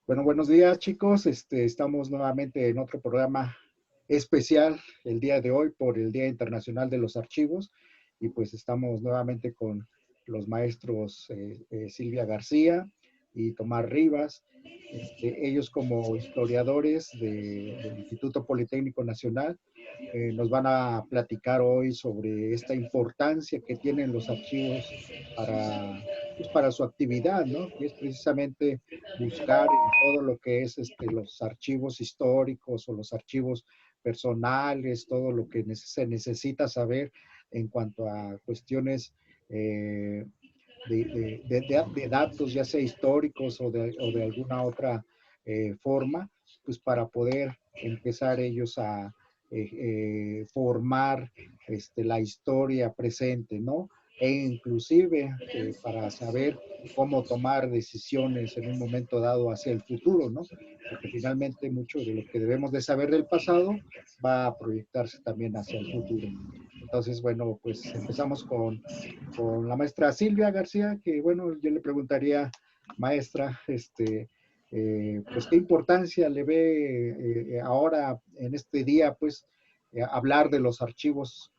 Bueno, buenos días, chicos. Estamos nuevamente en otro programa especial el día de hoy por el Día Internacional de los Archivos y pues estamos nuevamente con los maestros Silvia García y Tomás Rivas. Ellos como historiadores del Instituto Politécnico Nacional nos van a platicar hoy sobre esta importancia que tienen los archivos para, pues, para su actividad, ¿no? Que es precisamente buscar en todo lo que es los archivos históricos o los archivos personales, todo lo que se necesita saber en cuanto a cuestiones de datos, ya sea históricos o de alguna otra forma, pues para poder empezar ellos a formar la historia presente, ¿no? E inclusive para saber cómo tomar decisiones en un momento dado hacia el futuro, ¿no? Porque finalmente mucho de lo que debemos de saber del pasado va a proyectarse también hacia el futuro. Entonces, bueno, pues empezamos con la maestra Silvia García, que bueno, yo le preguntaría, maestra, pues qué importancia le ve ahora en este día, pues, hablar de los archivos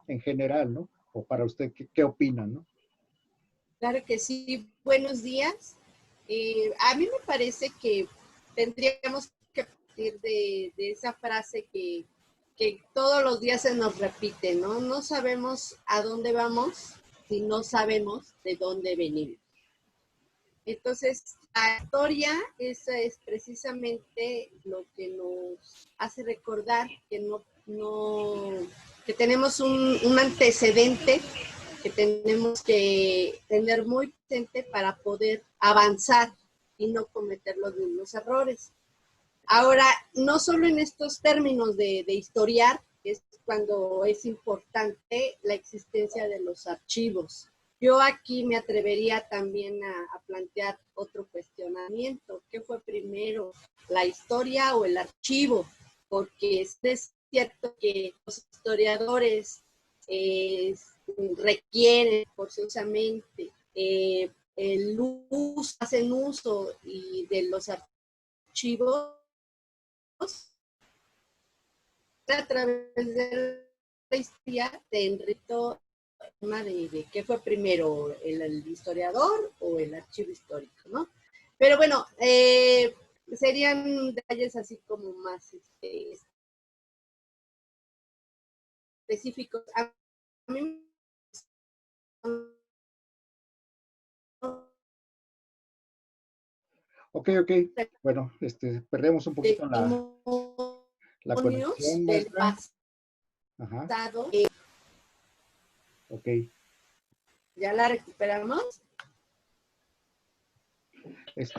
en general, ¿no? O para usted, ¿qué opina, no? Claro que sí, buenos días. A mí me parece que tendríamos que partir de esa frase que todos los días se nos repite, ¿no? No sabemos a dónde vamos si no sabemos de dónde venimos. Entonces, la historia, esa es precisamente lo que nos hace recordar que que tenemos un antecedente que tenemos que tener muy presente para poder avanzar y no cometer los mismos errores. Ahora, no solo en estos términos de historiar, es cuando es importante la existencia de los archivos. Yo aquí me atrevería también a plantear otro cuestionamiento. ¿Qué fue primero, la historia o el archivo? Porque es cierto que los historiadores requieren forzosamente hacen uso y de los archivos a través de la historia de Enrito de qué fue primero, el historiador o el archivo histórico, ¿no? Pero bueno, serían detalles así como más específicos. A mí Ok, ok. Bueno, perdemos un poquito la conexión, del maestra. Ajá, pasado, ok. ¿ya la recuperamos?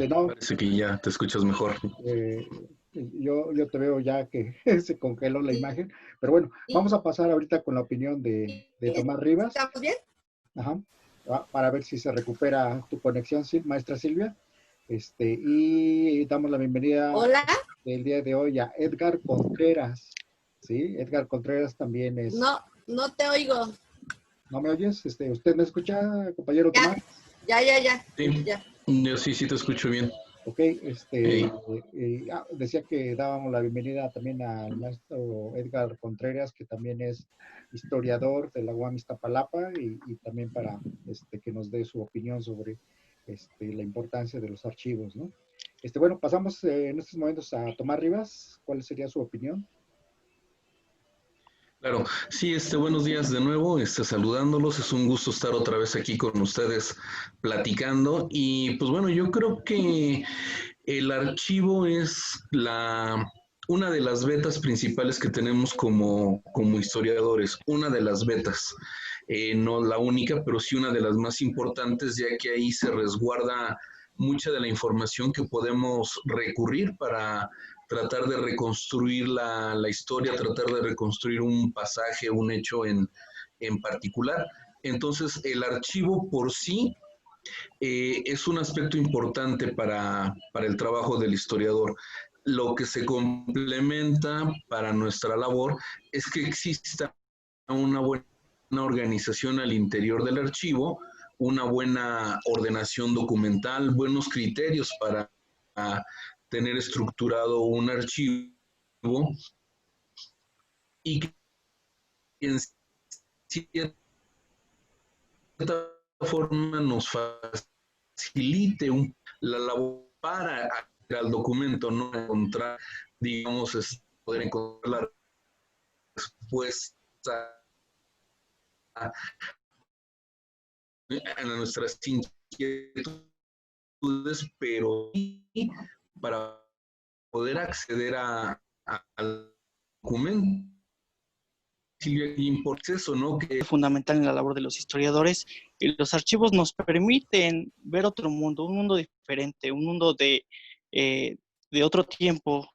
No, Parece que ya te escuchas mejor. eh, yo te veo ya que se congeló la Sí, imagen, pero bueno, vamos a pasar ahorita con la opinión de Tomás Rivas. ¿estamos bien? Ajá, para ver si se recupera tu conexión, maestra Silvia. Y damos la bienvenida Hola, el día de hoy a Edgar Contreras. ¿Sí? Edgar Contreras también es. no, no te oigo. ¿No me oyes? ¿Usted me escucha, compañero Ya, Tomás? ya, Sí, ya. yo sí te escucho bien. Ok, Hey. decía que dábamos la bienvenida también al maestro Edgar Contreras, que también es historiador de la UAM Iztapalapa y también para que nos dé su opinión sobre la importancia de los archivos, ¿no? Bueno, pasamos en estos momentos a Tomás Rivas. ¿Cuál sería su opinión? Claro, sí, buenos días de nuevo, saludándolos, es un gusto estar otra vez aquí con ustedes platicando y pues bueno, yo creo que el archivo es una de las vetas principales que tenemos como historiadores, una de las vetas, no la única, pero sí una de las más importantes, ya que ahí se resguarda mucha de la información que podemos recurrir para tratar de reconstruir la historia, tratar de reconstruir un pasaje, un hecho en particular. Entonces, el archivo por sí es un aspecto importante para el trabajo del historiador. Lo que se complementa para nuestra labor es que exista una buena organización al interior del archivo, una buena ordenación documental, buenos criterios para tener estructurado un archivo y que en cierta forma nos facilite la labor para acceder al documento, no encontrar, digamos, poder encontrar la respuesta a nuestras inquietudes, pero para poder acceder al documento. Importa eso, ¿no? Que es fundamental en la labor de los historiadores, y los archivos nos permiten ver otro mundo, un mundo diferente, un mundo de otro tiempo,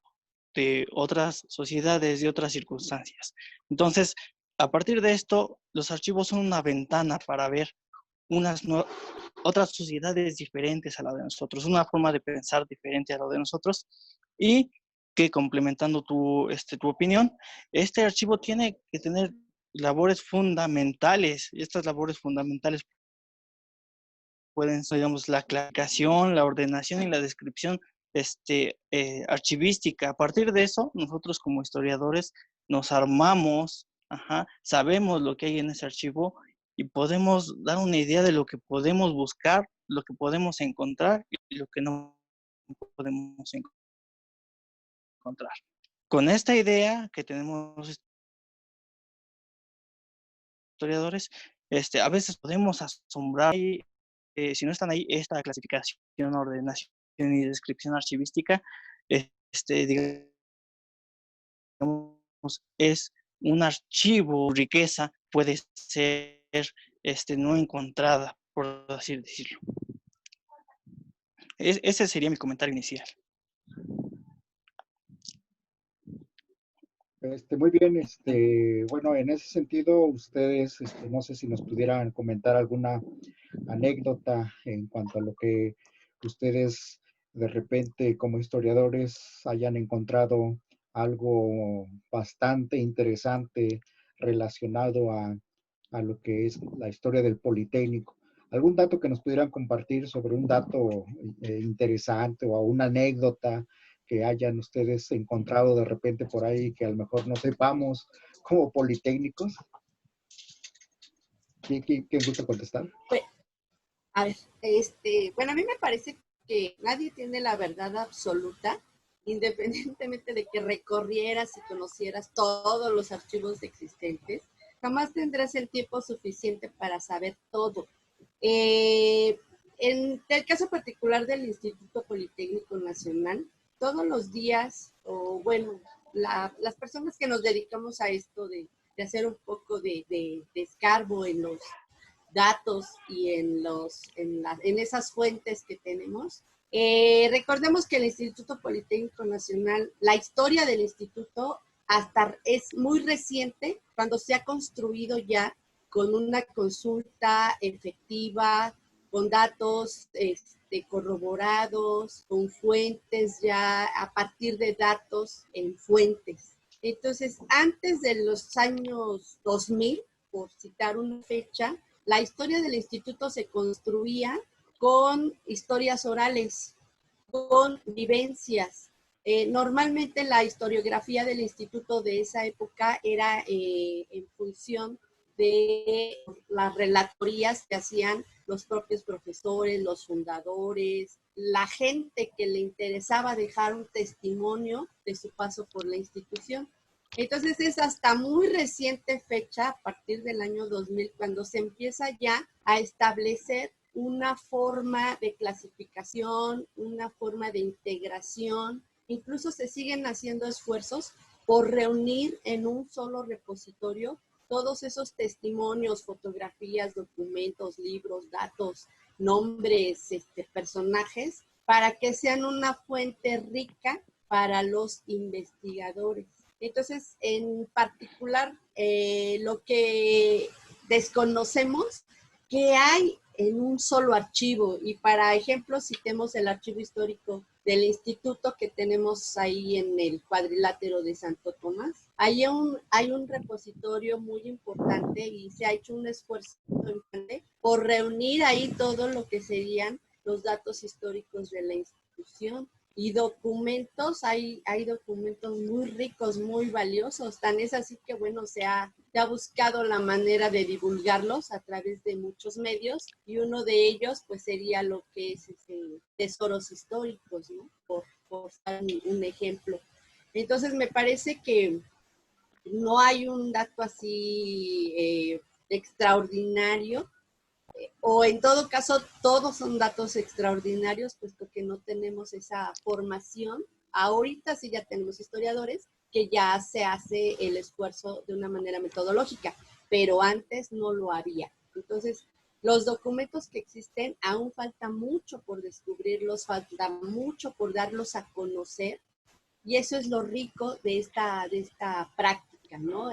de otras sociedades, de otras circunstancias. Entonces, a partir de esto, los archivos son una ventana para ver otras sociedades diferentes a la de nosotros, una forma de pensar diferente a la de nosotros, y que, complementando tu opinión, este archivo tiene que tener labores fundamentales, y estas labores fundamentales pueden ser, digamos, la clasificación, la ordenación y la descripción archivística. A partir de eso, nosotros como historiadores nos armamos, sabemos lo que hay en ese archivo y podemos dar una idea de lo que podemos buscar, lo que podemos encontrar y lo que no podemos encontrar. Con esta idea que tenemos historiadores, a veces podemos asombrar, si no están ahí, esta clasificación, ordenación y descripción archivística, digamos, es un archivo, riqueza, puede ser no encontrada, por así decirlo. Ese sería mi comentario inicial. Muy bien, bueno, en ese sentido, ustedes, no sé si nos pudieran comentar alguna anécdota en cuanto a lo que ustedes de repente como historiadores hayan encontrado algo bastante interesante relacionado a lo que es la historia del Politécnico. ¿Algún dato que nos pudieran compartir sobre un dato interesante o una anécdota que hayan ustedes encontrado de repente por ahí que a lo mejor no sepamos como politécnicos? ¿Quién gusta contestar? Pues, a ver, bueno, a mí me parece que nadie tiene la verdad absoluta, independientemente de que recorrieras y conocieras todos los archivos existentes, jamás tendrás el tiempo suficiente para saber todo. En el caso particular del Instituto Politécnico Nacional, todos los días, o bueno, las personas que nos dedicamos a esto de hacer un poco de escarbo en los datos y en esas fuentes que tenemos. Recordemos que el Instituto Politécnico Nacional, la historia del instituto hasta es muy reciente, cuando se ha construido ya con una consulta efectiva, con datos corroborados, con fuentes ya a partir de datos en fuentes. Entonces, antes de los años 2000, por citar una fecha, la historia del instituto se construía con historias orales, con vivencias. Normalmente la historiografía del instituto de esa época era en función de las relatorías que hacían los propios profesores, los fundadores, la gente que le interesaba dejar un testimonio de su paso por la institución. Entonces es hasta muy reciente fecha, a partir del año 2000, cuando se empieza ya a establecer una forma de clasificación, una forma de integración. Incluso se siguen haciendo esfuerzos por reunir en un solo repositorio todos esos testimonios, fotografías, documentos, libros, datos, nombres, personajes, para que sean una fuente rica para los investigadores. Entonces, en particular, lo que desconocemos, ¿qué hay en un solo archivo? Y para ejemplo, citemos el archivo histórico del instituto que tenemos ahí en el cuadrilátero de Santo Tomás. Hay un repositorio muy importante y se ha hecho un esfuerzo por reunir ahí todo lo que serían los datos históricos de la institución. Y documentos, hay documentos muy ricos, muy valiosos. Tan es así que, bueno, se ha buscado la manera de divulgarlos a través de muchos medios, y uno de ellos, pues, sería lo que es tesoros históricos, ¿no? Por dar un ejemplo. Entonces, me parece que no hay un dato así extraordinario, o en todo caso, todos son datos extraordinarios, puesto que no tenemos esa formación. Ahorita sí ya tenemos historiadores que ya se hace el esfuerzo de una manera metodológica, pero antes no lo había. Entonces, los documentos que existen, aún falta mucho por descubrirlos, falta mucho por darlos a conocer, y eso es lo rico de esta práctica, ¿no?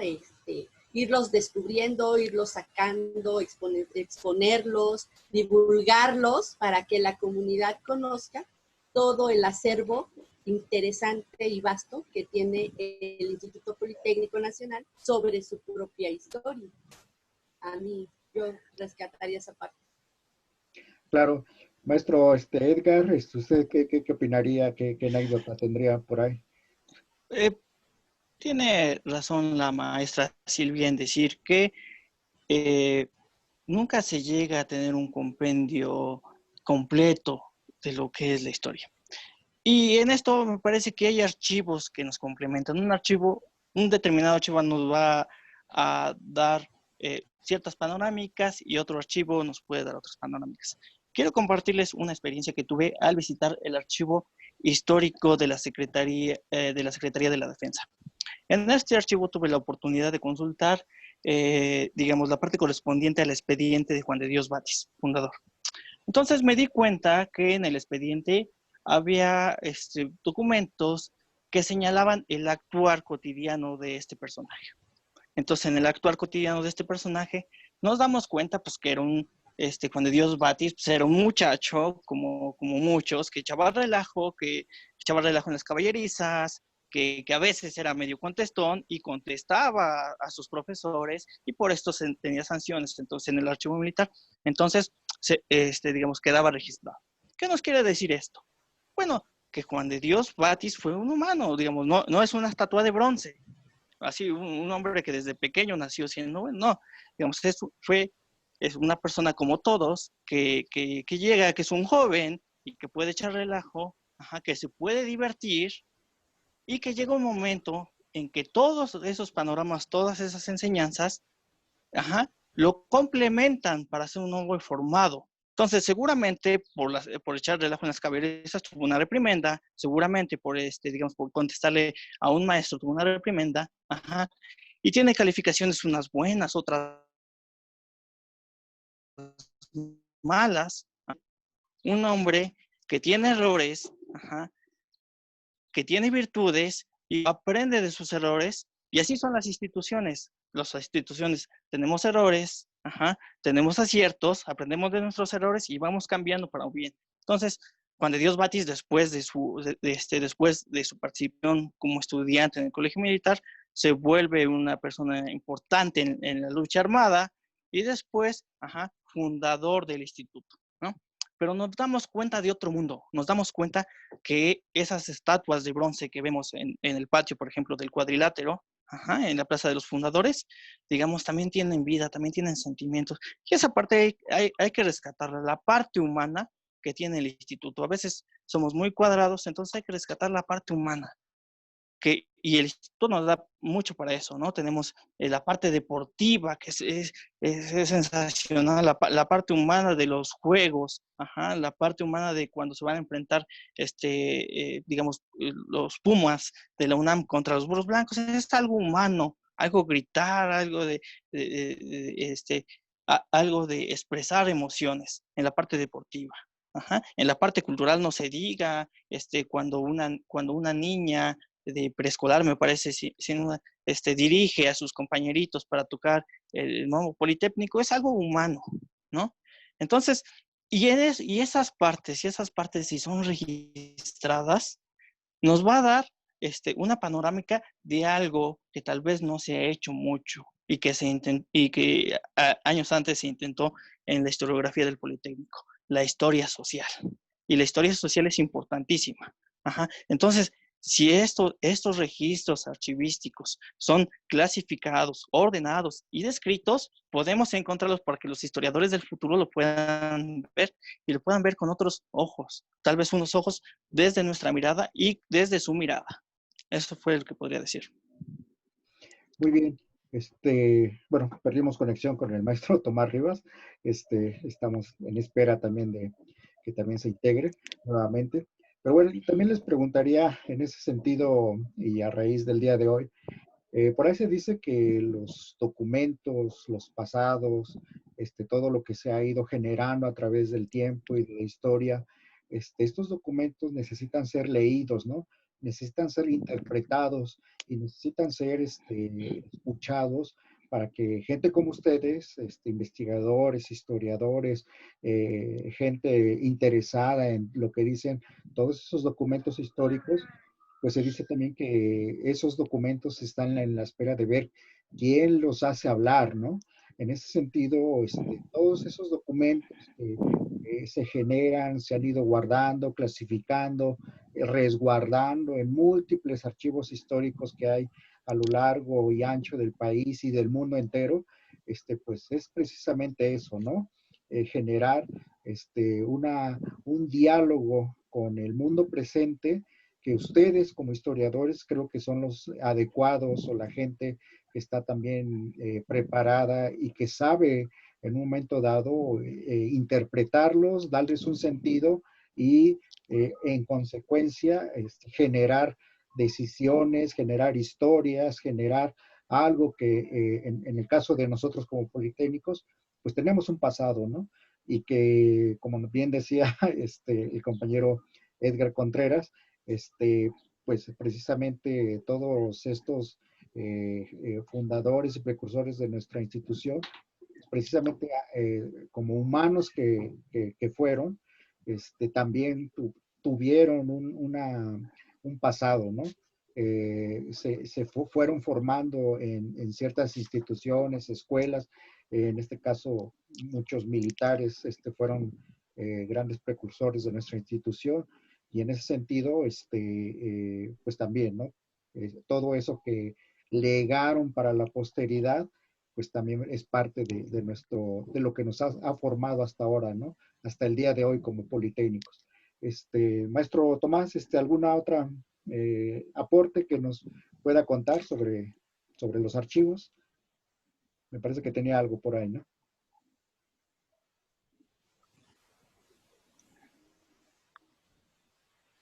Irlos descubriendo, irlos sacando, exponerlos, divulgarlos para que la comunidad conozca todo el acervo interesante y vasto que tiene el Instituto Politécnico Nacional sobre su propia historia. A mí, yo rescataría esa parte. Claro. Maestro Edgar, ¿usted qué opinaría? ¿Qué anécdota tendría por ahí? Tiene razón la maestra Silvia en decir que nunca se llega a tener un compendio completo de lo que es la historia. Y en esto me parece que hay archivos que nos complementan. Un determinado archivo nos va a dar ciertas panorámicas y otro archivo nos puede dar otras panorámicas. Quiero compartirles una experiencia que tuve al visitar el archivo histórico de la Secretaría de la Defensa. En este archivo tuve la oportunidad de consultar, digamos, la parte correspondiente al expediente de Juan de Dios Batis, fundador. Entonces me di cuenta que en el expediente había documentos que señalaban el actuar cotidiano de este personaje. Entonces, en el actuar cotidiano de este personaje, nos damos cuenta pues, que era Juan de Dios Batis, pues, era un muchacho, como muchos, que echaba relajo en las caballerizas, que a veces era medio contestón y contestaba a sus profesores, y por esto tenía sanciones entonces en el archivo militar. Entonces, digamos, quedaba registrado. ¿Qué nos quiere decir esto? Bueno, que Juan de Dios Batis fue un humano, digamos, no es una estatua de bronce, así un hombre que desde pequeño nació siendo, no, digamos, es una persona como todos, que llega, que es un joven y que puede echar relajo, que se puede divertir, y que llega un momento en que todos esos panoramas, todas esas enseñanzas, lo complementan para ser un hombre formado. Entonces, seguramente por echar relajo en las caballerizas tuvo una reprimenda, seguramente por contestarle a un maestro tuvo una reprimenda, y tiene calificaciones unas buenas, otras malas. Un hombre que tiene errores, que tiene virtudes y aprende de sus errores, y así son las instituciones. Las instituciones tenemos errores, tenemos aciertos, aprendemos de nuestros errores y vamos cambiando para un bien. Entonces, Juan de Dios Batis, después de su participación como estudiante en el colegio militar, se vuelve una persona importante en la lucha armada, y después, fundador del instituto, ¿no? Pero nos damos cuenta de otro mundo, nos damos cuenta que esas estatuas de bronce que vemos en el patio, por ejemplo, del Cuadrilátero, en la Plaza de los Fundadores, digamos, también tienen vida, también tienen sentimientos. Y esa parte hay que rescatarla, la parte humana que tiene el instituto. A veces somos muy cuadrados, entonces hay que rescatar la parte humana. Y el instituto nos da mucho para eso, ¿no? Tenemos la parte deportiva, que es sensacional, la parte humana de los juegos, la parte humana de cuando se van a enfrentar, digamos, los Pumas de la UNAM contra los Burros Blancos. Es algo humano, algo gritar, algo de expresar emociones en la parte deportiva. En la parte cultural no se diga, cuando una niña de preescolar, me parece, dirige a sus compañeritos para tocar el mambo politécnico, es algo humano, ¿no? Entonces, y esas partes, si son registradas, nos va a dar una panorámica de algo que tal vez no se ha hecho mucho y que años antes se intentó en la historiografía del Politécnico, la historia social. Y la historia social es importantísima, Ajá. Entonces, si estos registros archivísticos son clasificados, ordenados y descritos, podemos encontrarlos para que los historiadores del futuro lo puedan ver y lo puedan ver con otros ojos, tal vez unos ojos desde nuestra mirada y desde su mirada. Eso fue lo que podría decir. Muy bien. Bueno, perdimos conexión con el maestro Tomás Rivas. Estamos en espera también de que también se integre nuevamente. Pero bueno, también les preguntaría en ese sentido y a raíz del día de hoy, por ahí se dice que los documentos, los pasados, todo lo que se ha ido generando a través del tiempo y de la historia, estos documentos necesitan ser leídos, ¿no? Necesitan ser interpretados y necesitan ser escuchados para que gente como ustedes, investigadores, historiadores, gente interesada en lo que dicen todos esos documentos históricos, pues se dice también que esos documentos están en la espera de ver quién los hace hablar, ¿no? En ese sentido, todos esos documentos que se generan, se han ido guardando, clasificando, resguardando en múltiples archivos históricos que hay a lo largo y ancho del país y del mundo entero, pues es precisamente eso, ¿no? Generar un diálogo con el mundo presente que ustedes como historiadores creo que son los adecuados o la gente que está también preparada y que sabe en un momento dado interpretarlos, darles un sentido y en consecuencia generar decisiones, generar historias, generar algo que en el caso de nosotros como politécnicos, pues tenemos un pasado, ¿no? Y que, como bien decía el compañero Edgar Contreras, pues precisamente todos estos fundadores y precursores de nuestra institución, precisamente como humanos que fueron, también tuvieron un pasado, ¿no? Fueron formando en ciertas instituciones, escuelas, en este caso muchos militares fueron grandes precursores de nuestra institución y en ese sentido, pues también, ¿no? Todo eso que legaron para la posteridad, pues también es parte de lo que nos ha formado hasta ahora, ¿no? Hasta el día de hoy como politécnicos. Maestro Tomás, ¿alguna otra aporte que nos pueda contar sobre los archivos? Me parece que tenía algo por ahí, ¿no?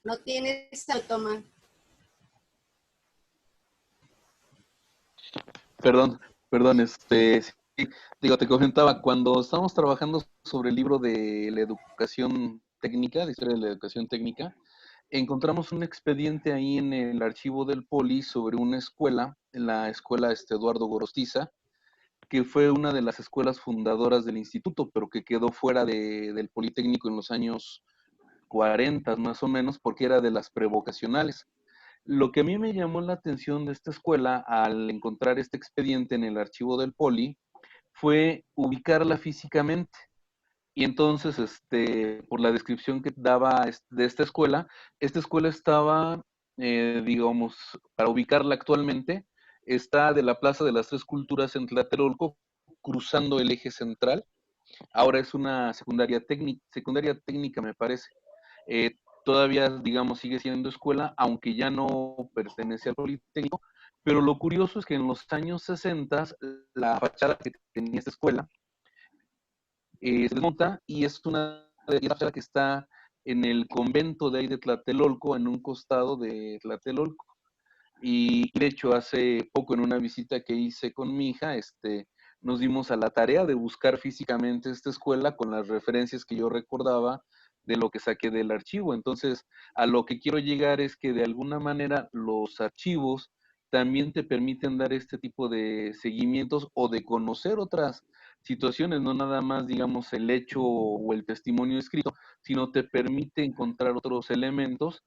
No tienes Tomás. Perdón, sí, digo, te comentaba, cuando estábamos trabajando sobre el libro de la educación técnica, de historia de la educación técnica, encontramos un expediente ahí en el archivo del Poli sobre una escuela, la escuela Eduardo Gorostiza, que fue una de las escuelas fundadoras del instituto, pero que quedó fuera del Politécnico en los años 40 más o menos, porque era de las prevocacionales. Lo que a mí me llamó la atención de esta escuela al encontrar este expediente en el archivo del Poli fue ubicarla físicamente. Y entonces, por la descripción que daba de esta escuela estaba, digamos, para ubicarla actualmente, está de la Plaza de las Tres Culturas en Tlatelolco, cruzando el eje central. Ahora es una secundaria técnica, me parece. Todavía, digamos, sigue siendo escuela, aunque ya no pertenece al Politécnico, pero lo curioso es que en los años 60 la fachada que tenía esta escuela se desmonta y es una fachada que está en el convento de ahí de Tlatelolco, en un costado de Tlatelolco. Y de hecho, hace poco en una visita que hice con mi hija, nos dimos a la tarea de buscar físicamente esta escuela con las referencias que yo recordaba de lo que saqué del archivo. Entonces, a lo que quiero llegar es que de alguna manera los archivos también te permiten dar este tipo de seguimientos o de conocer otras situaciones, no nada más, digamos, el hecho o el testimonio escrito, sino te permite encontrar otros elementos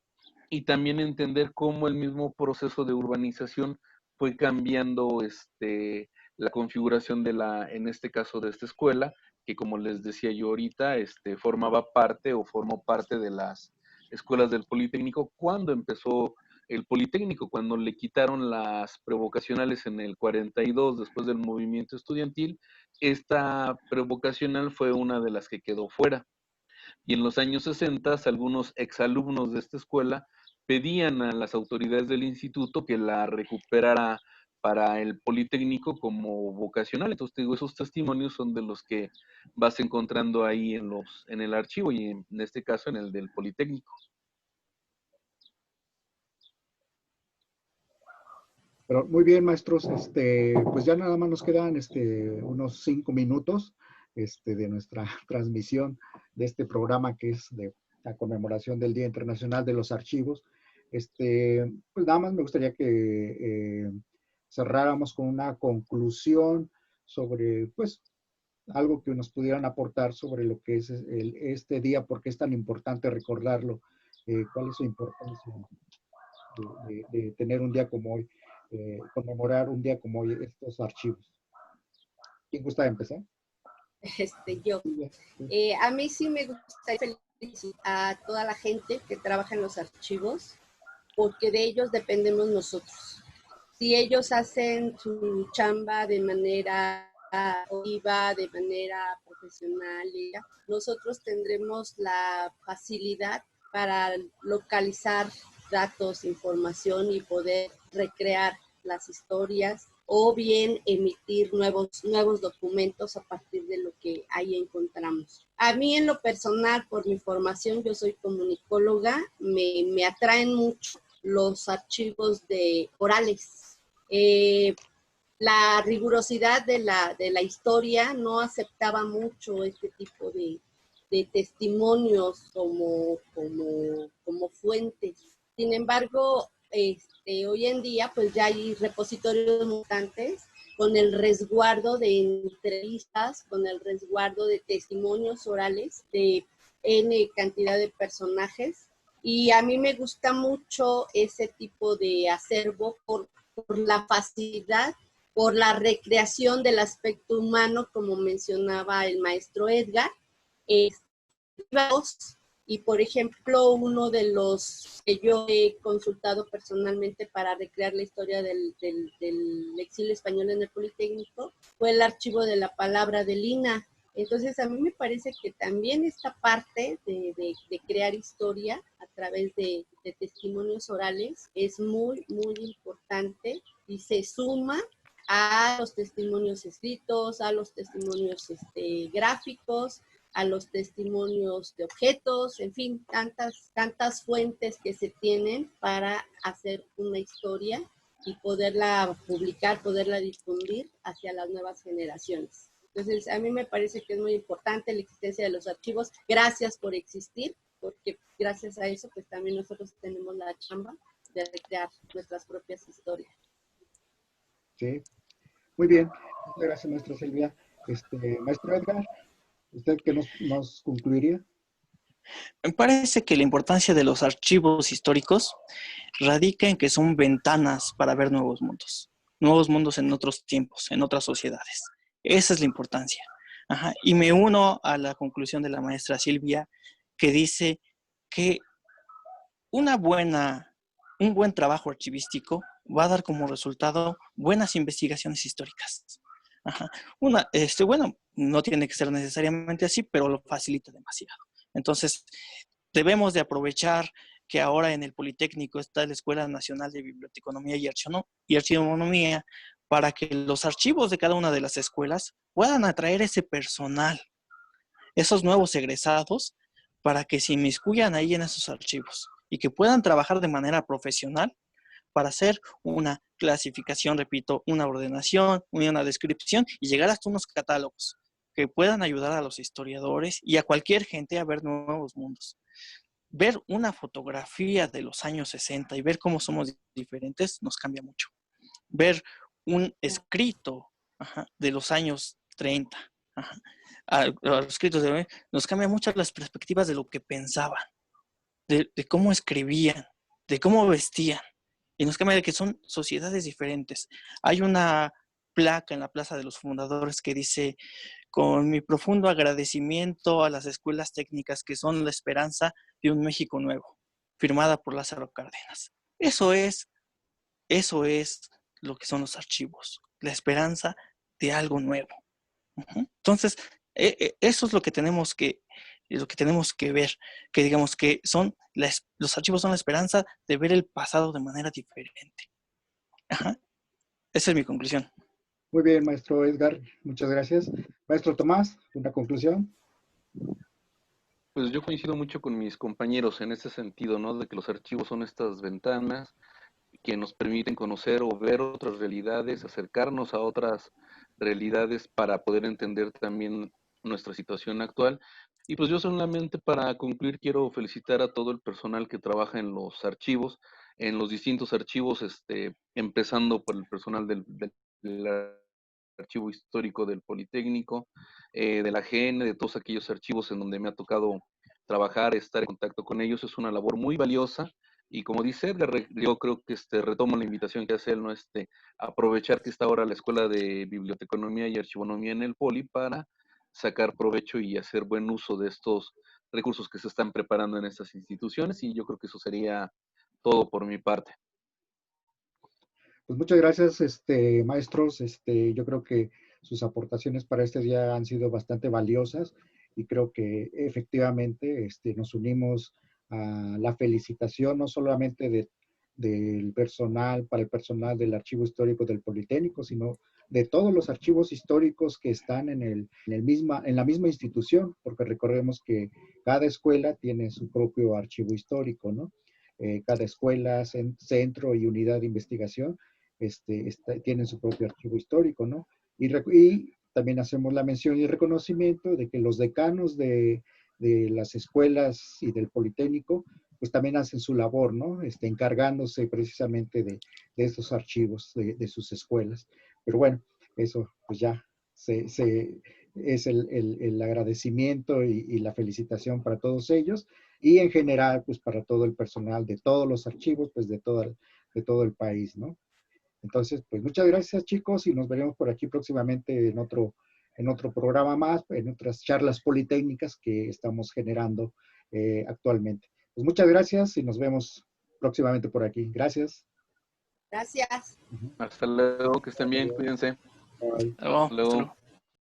y también entender cómo el mismo proceso de urbanización fue cambiando la configuración en este caso de esta escuela, que como les decía yo ahorita, formaba parte o formó parte escuelas del Politécnico cuando empezó el Politécnico, cuando le quitaron las prevocacionales en el 42 después del movimiento estudiantil. Esta prevocacional fue una de las que quedó fuera. Y en los años 60, algunos exalumnos de esta escuela pedían a las autoridades del instituto que la recuperara para el Politécnico como vocacional. Entonces, te digo, esos testimonios son de los que vas encontrando ahí en el archivo y en este caso en el del Politécnico. Pero muy bien, maestros, pues ya nada más nos quedan unos 5 minutos de nuestra transmisión de este programa que es de la conmemoración del Día Internacional de los Archivos. Pues nada más me gustaría que cerráramos con una conclusión sobre, pues, algo que nos pudieran aportar sobre lo que es este día, por qué es tan importante recordarlo, cuál es su importancia de tener un día como hoy, conmemorar un día como hoy estos archivos. ¿Quién gusta empezar? Yo. Sí. A mí sí me gusta felicitar a toda la gente que trabaja en los archivos, porque de ellos dependemos nosotros. Si ellos hacen su chamba de manera viva, de manera profesional, nosotros tendremos la facilidad para localizar datos, información y poder recrear las historias o bien emitir nuevos documentos a partir de lo que ahí encontramos. A mí en lo personal, por mi formación, yo soy comunicóloga, me atraen mucho los archivos orales. La rigurosidad de la historia no aceptaba mucho este tipo de testimonios como fuentes. Sin embargo, hoy en día pues ya hay repositorios mutantes con el resguardo de entrevistas, con el resguardo de testimonios orales de N cantidad de personajes. Y a mí me gusta mucho ese tipo de acervo por la facilidad, por la recreación del aspecto humano, como mencionaba el maestro Edgar. Y por ejemplo, uno de los que yo he consultado personalmente para recrear la historia del exilio español en el Politécnico fue el archivo de la palabra de Lina. Entonces, a mí me parece que también esta parte de crear historia a través de testimonios orales es muy, muy importante y se suma a los testimonios escritos, a los testimonios gráficos, a los testimonios de objetos, en fin, tantas fuentes que se tienen para hacer una historia y poderla publicar, poderla difundir hacia las nuevas generaciones. Entonces, a mí me parece que es muy importante la existencia de los archivos. Gracias por existir, porque gracias a eso, pues también nosotros tenemos la chamba de recrear nuestras propias historias. Sí, muy bien. Muchas gracias, maestra Silvia. Maestro Edgar, ¿usted qué nos concluiría? Me parece que la importancia de los archivos históricos radica en que son ventanas para ver nuevos mundos en otros tiempos, en otras sociedades. Esa es la importancia. Ajá. Y me uno a la conclusión de la maestra Silvia, que dice que un buen trabajo archivístico va a dar como resultado buenas investigaciones históricas. Ajá. Bueno, no tiene que ser necesariamente así, pero lo facilita demasiado. Entonces, debemos de aprovechar que ahora en el Politécnico está la Escuela Nacional de Biblioteconomía y Archivonomía para que los archivos de cada una de las escuelas puedan atraer ese personal, esos nuevos egresados, para que se inmiscuyan ahí en esos archivos y que puedan trabajar de manera profesional para hacer una clasificación, repito, una ordenación, una descripción y llegar hasta unos catálogos que puedan ayudar a los historiadores y a cualquier gente a ver nuevos mundos. Ver una fotografía de los años 60 y ver cómo somos diferentes nos cambia mucho. Ver un escrito de los años 30, a los escritos de hoy, nos cambia mucho las perspectivas de lo que pensaban, de cómo escribían, de cómo vestían. Y nos cambia de que son sociedades diferentes. Hay una placa en la Plaza de los Fundadores que dice: con mi profundo agradecimiento a las escuelas técnicas que son la esperanza de un México nuevo. firmada por Lázaro Cárdenas. Eso es lo que son los archivos, la esperanza de algo nuevo. Entonces, eso es lo que tenemos que ver, que digamos que los archivos son la esperanza de ver el pasado de manera diferente. Ajá. Esa es mi conclusión. Muy bien, maestro Edgar, muchas gracias. Maestro Tomás, una conclusión. Pues yo coincido mucho con mis compañeros en ese sentido, ¿no? De que los archivos son estas ventanas que nos permiten conocer o ver otras realidades, acercarnos a otras realidades para poder entender también nuestra situación actual. Y pues yo solamente para concluir quiero felicitar a todo el personal que trabaja en los archivos, en los distintos archivos, empezando por el personal del archivo histórico del Politécnico, de la GN, de todos aquellos archivos en donde me ha tocado trabajar, estar en contacto con ellos. Es una labor muy valiosa y como dice Edgar, yo creo que retomo la invitación que hace él, ¿no? Aprovechar que está ahora la Escuela de Biblioteconomía y Archivonomía en el Poli para sacar provecho y hacer buen uso de estos recursos que se están preparando en estas instituciones, y yo creo que eso sería todo por mi parte. Pues muchas gracias, maestros. Yo creo que sus aportaciones para este día han sido bastante valiosas y creo que efectivamente nos unimos a la felicitación no solamente del personal, para el personal del Archivo Histórico del Politécnico, sino de todos los archivos históricos que están en la misma institución, porque recordemos que cada escuela tiene su propio archivo histórico, ¿no? Cada escuela, centro y unidad de investigación tienen su propio archivo histórico, ¿no? Y también hacemos la mención y el reconocimiento de que los decanos de las escuelas y del Politécnico, pues también hacen su labor, ¿no? Encargándose precisamente de estos archivos de sus escuelas. Pero bueno, eso pues ya es el agradecimiento y la felicitación para todos ellos y en general pues para todo el personal de todos los archivos pues de todo el país, ¿no? Entonces, pues muchas gracias chicos y nos veremos por aquí próximamente en otro programa más, en otras charlas politécnicas que estamos generando actualmente. Pues muchas gracias y nos vemos próximamente por aquí. Gracias. Gracias. Hasta luego, que estén bien, cuídense. Bye. Hasta luego. Hasta luego.